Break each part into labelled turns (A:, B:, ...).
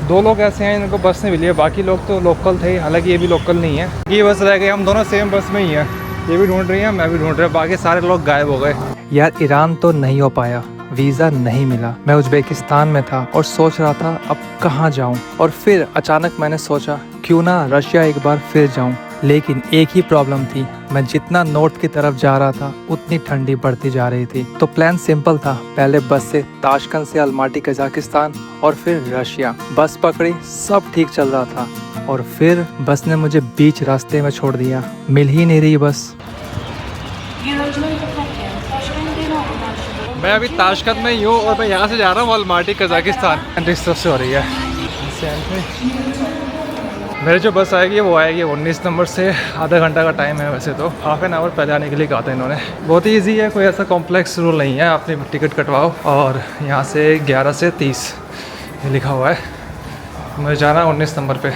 A: 2 लोग ऐसे हैं इनको बस नहीं मिली है, बाकी लोग तो लोकल थे, हालांकि ये भी लोकल नहीं है। ये बस रह गई, हम दोनों सेम बस में ही हैं। ये भी ढूंढ रही है, मैं भी ढूंढ रहा, बाकी सारे लोग गायब हो गए। यार ईरान तो नहीं हो पाया, वीज़ा नहीं मिला। मैं उज़्बेकिस्तान में था और सोच रहा था अब कहाँ जाऊँ, और फिर अचानक मैंने सोचा क्यों ना रशिया एक बार फिर जाऊँ। लेकिन एक ही प्रॉब्लम थी, मैं जितना नॉर्थ की तरफ जा रहा था उतनी ठंडी बढ़ती जा रही थी। तो प्लान सिंपल था, पहले बस से ताशकंद से अलमाटी कजाकिस्तान और फिर रशिया। बस पकड़ी, सब ठीक चल रहा था, और फिर बस ने मुझे बीच रास्ते में छोड़ दिया। मिल ही नहीं रही बस। मैं अभी ताशकंद में ही हूँ और मैं यहाँ से जा रहा हूँ अलमाटी कजाकिस्तान। इस तरफ से हो रही है। मेरी जो बस आएगी वो आएगी 19 नंबर से। आधा घंटा का टाइम है, वैसे तो हाफ एन आवर पहले आने के लिए कहा था इन्होंने। बहुत ही ईजी है, कोई ऐसा कॉम्प्लेक्स रूल नहीं है। अपनी टिकट कटवाओ और यहाँ से 11 से 30 ये लिखा हुआ है। मुझे जाना है 19 नंबर पे।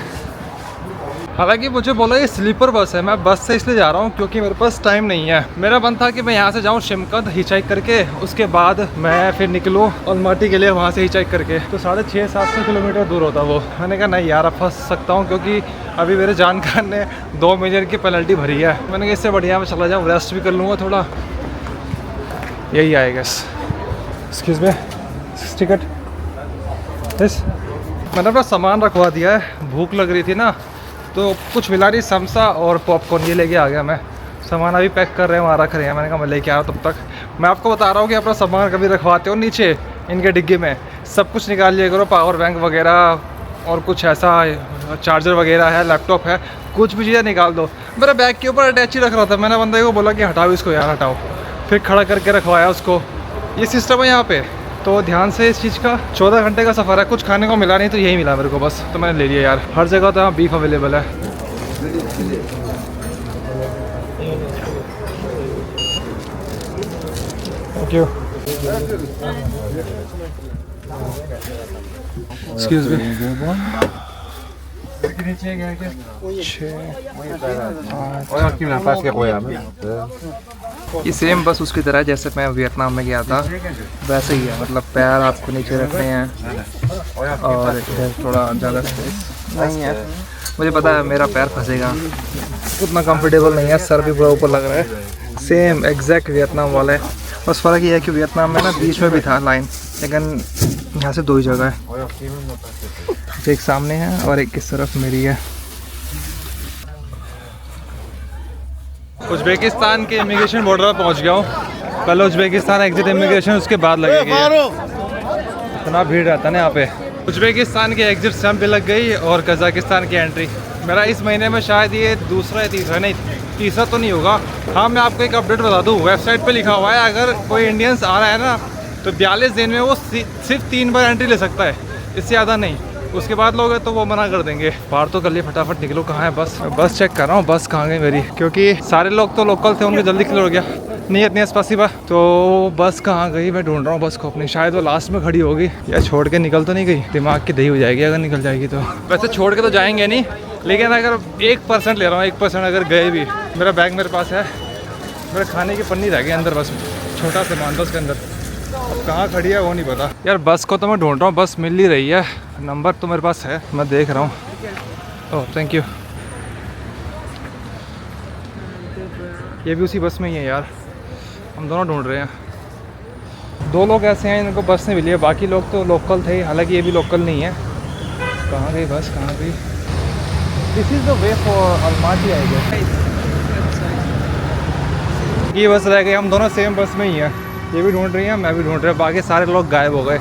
A: हालांकि मुझे बोला ये स्लीपर बस है, मैं बस से इसलिए जा रहा हूँ क्योंकि मेरे पास टाइम नहीं है। मेरा मन था कि मैं यहाँ से जाऊँ शिमकंद हिचाइक करके, उसके बाद मैं फिर निकलूँ अलमाटी के लिए वहाँ से हिचाइक करके। तो 650-700 किलोमीटर दूर होता वो। मैंने कहा नहीं यार, अब फंस सकता हूँ क्योंकि अभी मेरे जानकार ने 2 मिलियन की पेनल्टी भरी है। मैंने कहा इससे बढ़िया मैं चला जाऊँ, रेस्ट भी कर लूँगा थोड़ा। यही आएगा। Excuse me, ticket. मैंने अपना सामान रखवा दिया है, भूख लग रही थी ना तो कुछ मिला नहीं, समोसा और पॉपकॉर्न ये लेके आ गया मैं। सामान अभी पैक कर रहे हैं, वहाँ रख रहे हैं। मैंने कहा मैं लेके आ रहा हूँ तब तक। मैं आपको बता रहा हूँ कि अपना सामान कभी रखवाते हो नीचे इनके डिग्गे में, सब कुछ निकाल लिया करो, पावर बैंक वगैरह और कुछ ऐसा चार्जर वगैरह है, लैपटॉप है, कुछ भी चीज़ें निकाल दो। मेरा बैग के ऊपर अटैच ही रख रहा था, मैंने बंदे को बोला कि हटाओ इसको यार, हटाओ। फिर खड़ा करके रखवाया उसको। ये सिस्टम है यहाँ पे, तो ध्यान से इस चीज़ का। 14 घंटे का सफ़र है, कुछ खाने को मिला नहीं तो यही मिला मेरे को बस, तो मैंने ले लिया यार। हर जगह तो यहाँ बीफ अवेलेबल है। Thank you. Excuse me. ये सेम बस उसकी तरह जैसे मैं वियतनाम में गया था वैसे ही है, मतलब पैर आपको नीचे रखने हैं और इधर थोड़ा ज़्यादा स्पेस नहीं है। मुझे पता है मेरा पैर फंसेगा, उतना कंफर्टेबल नहीं है, सर भी पूरा ऊपर लग रहा है। सेम एग्जैक्ट वियतनाम वाला है, बस फ़र्क ये है कि वियतनाम में ना बीच में भी था लाइन, लेकिन यहाँ से 2 ही जगह है, एक सामने है और एक इस तरफ मेरी है। उज़्बेकिस्तान के इमिग्रेशन बॉर्डर पर पहुँच गया हूँ। पहले उज़्बेकिस्तान एग्जिट इमिग्रेशन, उसके बाद लगेगी। इतना भीड़ रहता है ना यहाँ पे। उज़्बेकिस्तान की एग्जिट स्टैंप भी लग गई और कजाकिस्तान की एंट्री। मेरा इस महीने में शायद ये दूसरा या तीसरा, नहीं तीसरा तो नहीं होगा। हाँ, मैं आपको एक अपडेट बता दूँ, वेबसाइट पे लिखा हुआ है अगर कोई इंडियंस आ रहा है ना तो 42 दिन में वो सिर्फ 3 बार एंट्री ले सकता है, इससे ज़्यादा नहीं। उसके बाद लोग तो वो मना कर देंगे। बाहर तो कर लिए, फटाफट निकलो। कहाँ है बस? बस चेक कर रहा हूँ, बस कहाँ गई मेरी, क्योंकि सारे लोग तो लोकल थे, उनको जल्दी क्लियर हो गया। नहीं इतनी स्पॉसिबल, तो बस कहाँ गई? मैं ढूंढ रहा हूँ बस को अपनी, शायद वो लास्ट में खड़ी होगी या छोड़ के निकल तो नहीं गई। दिमाग की दही हो जाएगी अगर निकल जाएगी तो। वैसे छोड़ के तो जाएंगे नहीं, लेकिन अगर 1% ले रहा हूँ, 1% अगर गए भी। मेरा बैग मेरे पास है, मेरे खाने की पन्नी रह गई अंदर बस में, छोटा सामान बस के अंदर। अब कहाँ खड़ी है वो नहीं पता यार। बस को तो मैं ढूंढ रहा हूँ, बस मिल ही रही है। नंबर तो मेरे पास है, मैं देख रहा हूँ। Oh thank you. ये भी उसी बस में ही है यार, हम दोनों ढूंढ रहे हैं। 2 लोग ऐसे हैं इनको बस नहीं मिली है, बाकी लोग तो लोकल थे, हालांकि ये भी लोकल नहीं है। कहाँ गई बस, कहाँ गई? This is the way for Almaty I guess. ये बस रह गई, हम दोनों सेम बस में ही हैं। ये भी ढूंढ रही हैं, मैं भी ढूंढ रहा हूँ, बाकी सारे लोग गायब हो गए।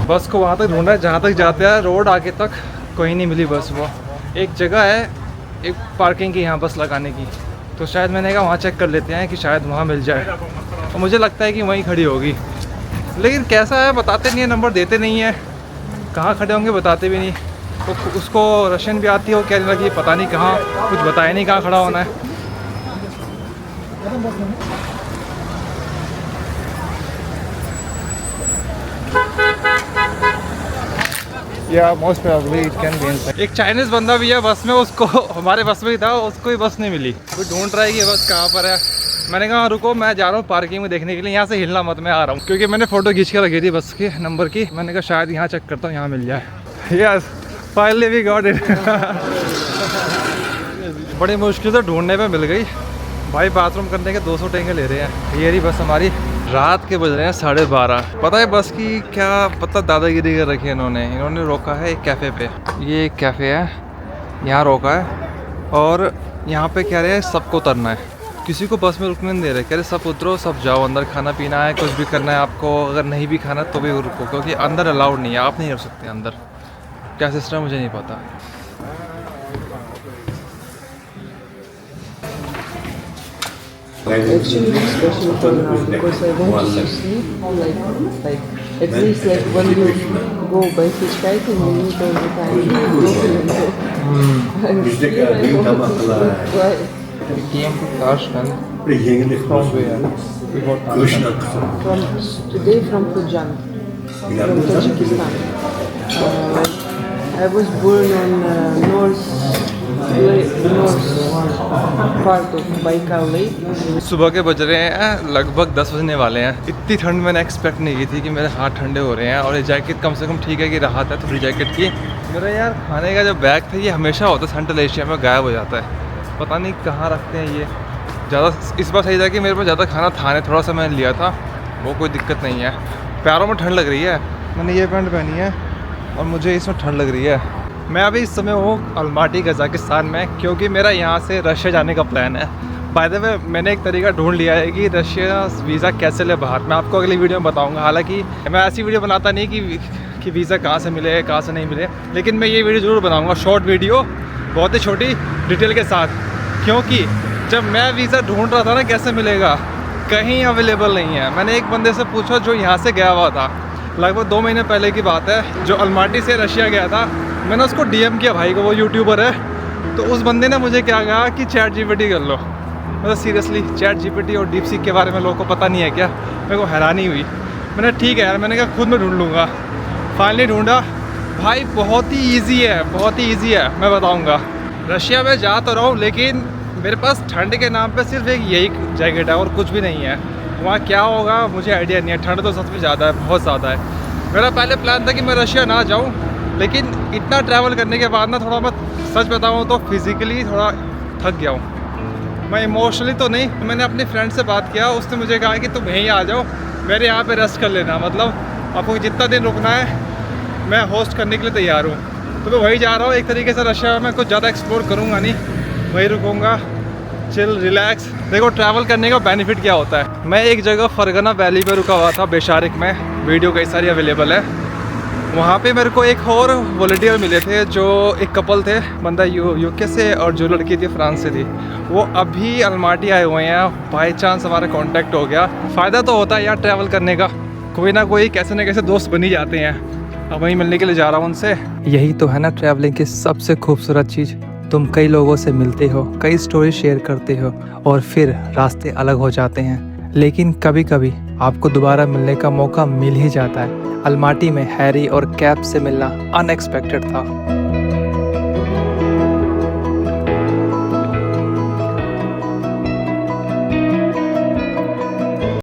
A: बस को वहाँ तक ढूंढा है जहाँ तक जाते हैं, रोड आगे तक कोई नहीं मिली बस। वो एक जगह है, एक पार्किंग की यहाँ बस लगाने की, तो शायद मैंने कहा वहाँ चेक कर लेते हैं कि शायद वहाँ मिल जाए। और मुझे लगता है कि वहीं खड़ी होगी, लेकिन कैसा है बताते नहीं है, नंबर देते नहीं है, कहाँ खड़े होंगे बताते भी नहीं। तो उसको रशियन भी आती है, वो कहने लगी पता नहीं कहाँ, कुछ बताया नहीं कहाँ खड़ा होना है। या most probably it can be inside. एक चाइनीज़ बंदा भी है बस में, उसको हमारे बस में ही था, उसको ही बस नहीं मिली। कोई ढूंढ रहा है कि बस कहाँ पर है। मैंने कहा रुको, मैं जा रहा हूँ पार्किंग में देखने के लिए, यहाँ से हिलना मत, मैं आ रहा हूँ। क्योंकि मैंने फ़ोटो खींच के रखी थी बस के नंबर की। मैंने कहा शायद यहाँ चेक करता हूँ, यहाँ मिल जाए। Yes, finally we got it. बड़ी मुश्किल से ढूंढने पे मिल गई भाई। बाथरूम करने के 200 टेंगे ले रहे हैं। ये रही बस हमारी। रात के बज रहे हैं 12:30। पता है बस की क्या पता दादागिरी कर रखी है इन्होंने रोका है एक कैफ़े पे। ये एक कैफ़े है, यहाँ रोका है और यहाँ पे कह रहे हैं सबको उतरना है, किसी को बस में रुकने नहीं दे रहे। कह रहे सब उतरो, सब जाओ अंदर, खाना पीना है, कुछ भी करना है आपको। अगर नहीं भी खाना तो भी रुको, क्योंकि अंदर अलाउड नहीं है, आप नहीं रुक सकते अंदर। क्या सिस्टम मुझे नहीं पता।
B: Actually, it's special for now because I want to sleep like at least like when you go by hitchhiking you need all the time.
A: We came to Tashkent from where? We got Tashkent.
B: Today from Fujian, from Tajikistan. I was born on north part of Baikal Lake.
A: सुबह के बज रहे हैं लगभग 10 बजने वाले हैं। इतनी ठंड मैंने एक्सपेक्ट नहीं की थी कि मेरे हाथ ठंडे हो रहे हैं। और ये जैकेट कम से कम ठीक है कि राहत है थोड़ी जैकेट की। मेरा यार खाने का जो बैग था ये हमेशा होता है सेंट्रल एशिया में गायब हो जाता है, पता नहीं कहाँ रखते हैं ये। ज़्यादा इस बार सही था कि मेरे पास ज़्यादा खाना था नहीं, थोड़ा सा मैंने लिया था, वो कोई दिक्कत नहीं है। पैरों में ठंड लग रही है। मैंने ये पैंट पहनी है और मुझे इसमें ठंड लग रही है। मैं अभी इस समय हूँ अलमाटी कज़ाकिस्तान में, क्योंकि मेरा यहाँ से रशिया जाने का प्लान है। बाय द वे मैंने एक तरीका ढूंढ लिया है कि रशिया वीज़ा कैसे ले बाहर। मैं आपको अगली वीडियो में बताऊँगा। हालांकि मैं ऐसी वीडियो बनाता नहीं कि वीज़ा कहाँ से मिले कहाँ से नहीं मिले, लेकिन मैं ये वीडियो ज़रूर बनाऊँगा, शॉर्ट वीडियो, बहुत ही छोटी डिटेल के साथ। क्योंकि जब मैं वीज़ा ढूंढ रहा था ना कैसे मिलेगा, कहीं अवेलेबल नहीं है। मैंने एक बंदे से पूछा जो यहाँ से गया हुआ था, लगभग 2 महीने पहले की बात है, जो अलमाटी से रशिया गया था। मैंने उसको डीएम किया भाई को, वो यूट्यूबर है। तो उस बंदे ने मुझे क्या कहा कि चैट जीपीटी कर लो। मतलब सीरियसली चैट जीपीटी और डीपसीक के बारे में लोगों को पता नहीं है क्या? मेरे को हैरानी हुई। मैंने ठीक है यार, मैंने कहा खुद मैं ढूंढ लूँगा। फाइनली ढूंढा भाई, बहुत ही ईजी है, बहुत ही ईजी है। मैं बताऊँगा, रशिया में जा तो रहा हूँ लेकिन मेरे पास ठंड के नाम पर सिर्फ एक यही जैकेट है और कुछ भी नहीं है। वहाँ क्या होगा मुझे आइडिया नहीं है। ठंड तो सच में ज़्यादा है, बहुत ज़्यादा है। मेरा पहले प्लान था कि मैं रशिया ना जाऊँ, लेकिन इतना ट्रैवल करने के बाद ना थोड़ा मैं सच बताऊँ तो फिज़िकली थोड़ा थक गया हूँ। मैं इमोशनली तो नहीं। मैंने अपने फ्रेंड से बात किया, उसने मुझे कहा कि तुम यहीं आ जाओ, मेरे यहाँ पे रेस्ट कर लेना। मतलब आपको जितना दिन रुकना है मैं होस्ट करने के लिए तैयार हूँ। तो मैं वही जा रहा हूँ। एक तरीके से रशिया में कुछ ज़्यादा एक्सप्लोर करूँगा नहीं, वहीं रुकूँगा, चिल रिलैक्स। देखो ट्रैवल करने का बेनिफिट क्या होता है। मैं एक जगह फरगना वैली पे रुका हुआ था, बेशारिक में। वीडियो कई सारी अवेलेबल है। वहाँ पे मेरे को एक और वॉलंटियर मिले थे, जो एक कपल थे, बंदा यूके से और जो लड़की थी फ्रांस से थी। वो अभी अलमाटी आए हुए हैं। बाई चांस हमारा कांटेक्ट हो गया। फ़ायदा तो होता है यार ट्रैवल करने का, कोई ना कोई कैसे न कैसे दोस्त बन ही जाते हैं। अब वहीं मिलने के लिए जा रहा हूँ उनसे। यही तो है ना ट्रैवलिंग की सबसे खूबसूरत चीज़। तुम कई लोगों से मिलते हो, कई स्टोरी शेयर करते हो और फिर रास्ते अलग हो जाते हैं, लेकिन कभी कभी आपको दोबारा मिलने का मौका मिल ही जाता है। अलमाटी में हैरी और कैप से मिलना अनएक्सपेक्टेड था।